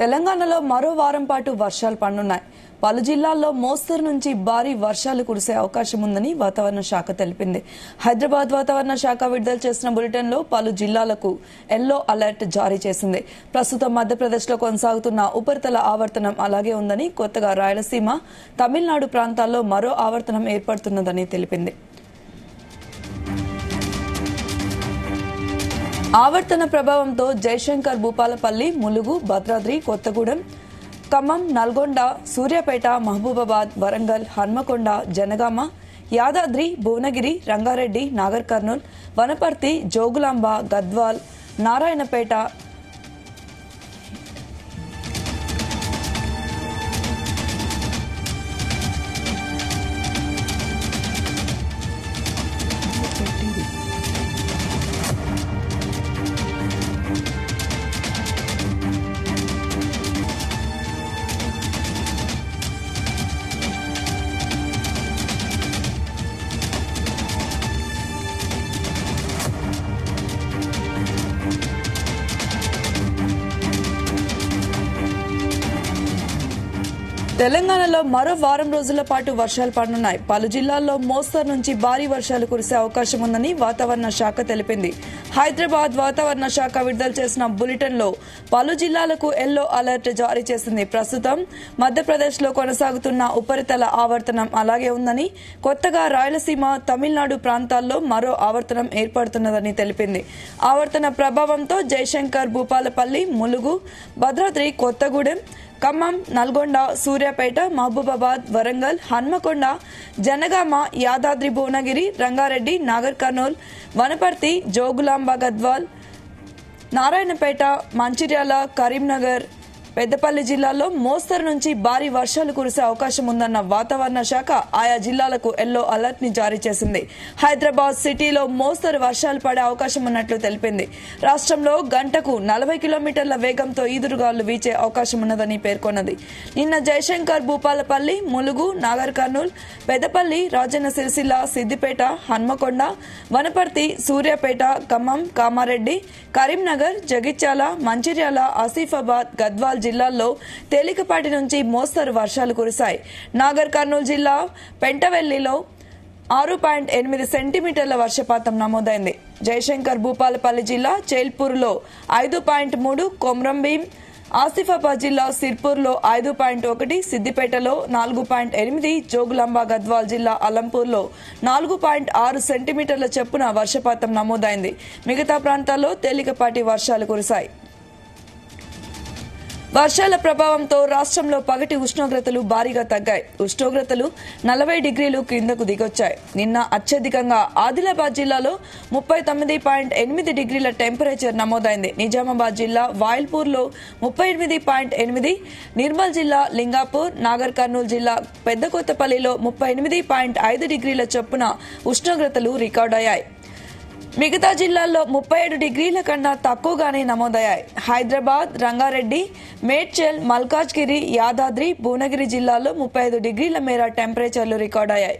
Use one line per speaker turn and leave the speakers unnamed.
తెలంగాణలో మరో వారం పాటు వర్షాలు పడనున్నాయి. పలు జిల్లాల్లో మోస్తరు నుంచి భారీ వర్షాలు కురిసే అవకాశం ఉందని వాతావరణ శాఖ తెలిపింది. హైదరాబాద్ వాతావరణ శాఖ విడుదల చేసిన బులెటిన్లో పలు జిల్లాలకు ఎల్లో అలర్ట్ జారీ చేసింది. ప్రస్తుతం మధ్యప్రదేశ్లో కొనసాగుతున్న ఉపరితల ఆవర్తనం అలాగే ఉందని, కొత్తగా రాయలసీమ, తమిళనాడు ప్రాంతాల్లో మరో ఆవర్తనం ఏర్పడుతున్నదని తెలిపింది. ఆవర్తన ప్రభావంతో జయశంకర్, భూపాలపల్లి, ములుగు, భద్రాద్రి కొత్తగూడెం, ఖమ్మం, నల్గొండ, సూర్యాపేట, మహబూబాబాద్, వరంగల్, హన్మకొండ, జనగామ, యాదాద్రి, భువనగిరి, రంగారెడ్డి, నాగర్ కర్నూల్, వనపర్తి, జోగులాంబ, గద్వాల్, నారాయణపేట, తెలంగాణలో మరో వారం రోజుల పాటు వర్షాలు పడనున్నాయి. పలు జిల్లాల్లో మోస్తరు నుంచి భారీ వర్షాలు కురిసే అవకాశం ఉందని వాతావరణ శాఖ తెలిపింది. హైదరాబాద్ వాతావరణ శాఖ విడుదల చేసిన బులెటిన్లో పలు జిల్లాలకు ఎల్లో అలర్ట్ జారీ చేసింది. ప్రస్తుతం మధ్యప్రదేశ్లో కొనసాగుతున్న ఉపరితల ఆవర్తనం అలాగే ఉందని, కొత్తగా రాయలసీమ, తమిళనాడు ప్రాంతాల్లో మరో ఆవర్తనం ఏర్పడుతున్నదని తెలిపింది. ఆవర్తన ప్రభావంతో జయశంకర్, భూపాలపల్లి, ములుగు, భద్రాద్రి కొత్తగూడెం, ఖమ్మం, నల్గొండ, సూర్యాపేట, మహబూబాబాద్, వరంగల్, హన్మకొండ, జనగామ, యాదాద్రి, భువనగిరి, రంగారెడ్డి, నాగర్ కర్నూల్, వనపర్తి, జోగులాంబ, గద్వాల్, నారాయణపేట, మంచిర్యాల, కరీంనగర్, పెద్దపల్లి జిల్లాల్లో మోస్తరు నుంచి భారీ వర్షాలు కురిసే అవకాశం ఉందన్న వాతావరణ శాఖ ఆయా జిల్లాలకు ఎల్లో అలర్ట్ ని జారీ చేసింది. హైదరాబాద్ సిటీలో మోస్తరు వర్షాలు పడే అవకాశం ఉన్నట్లు తెలిపింది. రాష్ట్రంలో గంటకు 40 కిలోమీటర్ల వేగంతో ఈదురుగాలు వీచే అవకాశం ఉన్నదని పేర్కొన్నది. నిన్న జయశంకర్, భూపాలపల్లి, ములుగు, నాగర్ కర్నూల్, పెద్దపల్లి, రాజన్న సిరిసిల్ల, సిద్దిపేట, హన్మకొండ, వనపర్తి, సూర్యాపేట, ఖమ్మం, కామారెడ్డి, కరీంనగర్, జగిత్యాల, మంచిర్యాల, ఆసిఫాబాద్, గద్వాల్ జిల్లాల్లో తేలికపాటి నుంచి మోస్తరు వర్షాలు కురిశాయి. నాగర్ కర్నూల్ జిల్లా పెంటవెల్లిలో 6.8 సెంటీమీటర్ల వర్షపాతం నమోదైంది. జయశంకర్, భూపాలపల్లి జిల్లా చేల్పూర్లో 5.3, కొమ్రంభీం, ఆసిఫాబాద్ జిల్లా సిర్పూర్లో 5.1, సిద్దిపేటలో 4.8, జోగులాంబ, గద్వాల్ జిల్లా అలంపూర్లో 4.6 సెంటీమీటర్ల చొప్పున వర్షపాతం నమోదైంది. మిగతా ప్రాంతాల్లో తేలికపాటి వర్షాలు కురిశాయి. వర్షాల ప్రభావంతో రాష్ట్రంలో పగటి ఉష్ణోగ్రతలు భారీగా తగ్గాయి. ఉష్ణోగ్రతలు 40 డిగ్రీలు క్రిందకు దిగొచ్చాయి. నిన్న అత్యధికంగా ఆదిలాబాద్ జిల్లాలో 39.8 డిగ్రీల టెంపరేచర్ నమోదైంది. నిజామాబాద్ జిల్లా వాయిల్పూర్లో 38.8, నిర్మల్ జిల్లా లింగాపూర్, నాగర్ కర్నూల్ జిల్లా పెద్దకొత్తపల్లిలో 38.5 డిగ్రీల చొప్పున ఉష్ణోగ్రతలు రికార్డయ్యాయి. మిగతా జిల్లాల్లో 37 డిగ్రీల కన్నా తక్కువగానే నమోదయ్యాయి. హైదరాబాద్, రంగారెడ్డి, మేడ్చల్, మల్కాజ్గిరి, యాదాద్రి, భువనగిరి జిల్లాల్లో 35 డిగ్రీల మేర టెంపరేచర్లు రికార్డయ్యాయి.